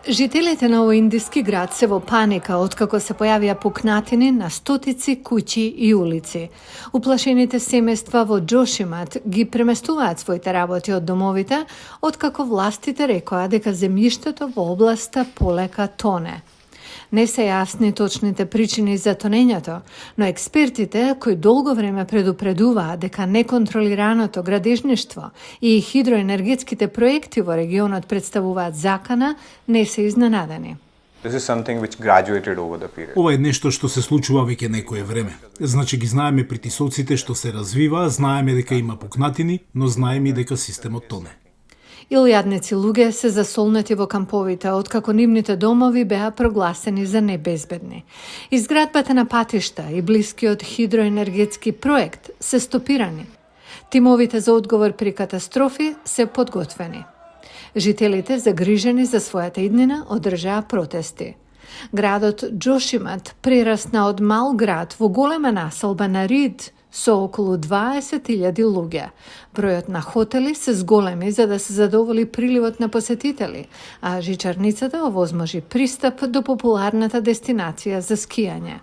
Жителите на овој индиски град се во паника откако се појавија пукнатини на стотици куќи и улици. Уплашените семејства во Џошимат ги преместуваат своите работи од домовите, откако властите рекоа дека земјиштето во областа полека тоне. Не се јасни точните причини за тонењето, но експертите кои долго време предупредуваат дека неконтролираното градежништво и хидроенергетските проекти во регионот представуваат закана, не се изненадени. Ова е нешто што се случува веќе некое време. Значи ги знаеме притисоците што се развиваа, знаеме дека има пукнатини, но знаеме и дека системот тоне. Илјадници луѓе се засолнати во камповите, откако нивните домови беа прогласени за небезбедни. Изградбата на патишта и блискиот хидроенергетски проект се стопирани. Тимовите за одговор при катастрофи се подготвени. Жителите, загрижени за својата иднина, одржаа протести. Градот Џошимат прерасна од мал град во голема населба на Рид со околу 20.000 луѓе. Бројот на хотели се зголеми за да се задоволи приливот на посетители, а жичарницата овозможи пристап до популарната дестинација за скијање.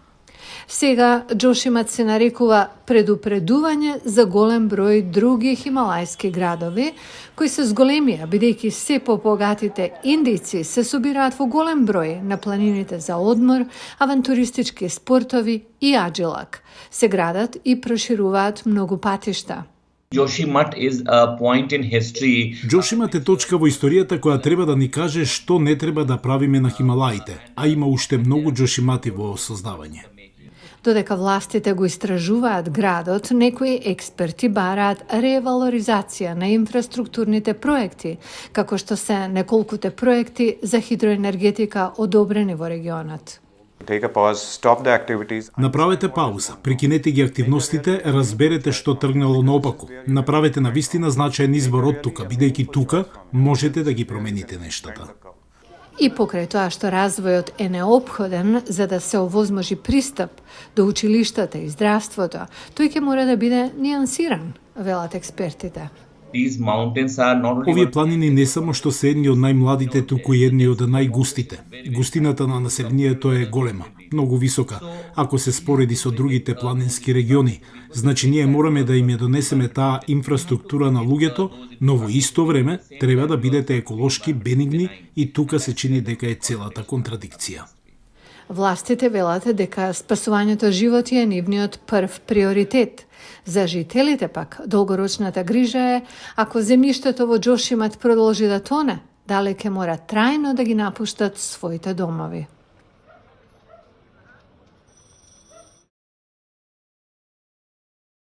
Сега Џошимат се нарекува предупредување за голем број други хималајски градови, кои се зголемија бидејќи се побогатите индици се собираат во голем број на планините за одмор, авантуристички спортови и аджилак. Се градат и прошируваат многу патишта. Joshimath is a point in history. Џошимат е точка во историјата која треба да ни каже што не треба да правиме на Хималаите, а има уште многу Џошимати во создавање. Додека властите го истражуваат градот, некои експерти бараат ревалоризација на инфраструктурните проекти, како што се неколкуте проекти за хидроенергетика одобрени во регионот. Направете пауза, прекинете ги активностите, разберете што тргнало наопаку. Направете навистина значаен избор од тука, бидејќи тука можете да ги промените нештата. И покрај тоа што развојот е неопходен за да се овозможи пристап до училиштата и здравството, тој ќе мора да биде нијансиран, велат експертите. Овие планини не само што се едни од најмладите, туку и едни од најгустите. Густината на населението е голема, многу висока, ако се спореди со другите планински региони. Значи ние мораме да им ја донесеме таа инфраструктура на луѓето, но во исто време треба да бидете еколошки, бенигни и тука се чини дека е целата контрадикција. Властите велат дека спасувањето животи е нивниот прв приоритет. За жителите пак, долгорочната грижа е, ако земјиштето во Џошимат продолжи да тоне, дали ќе мора трајно да ги напуштат своите домови.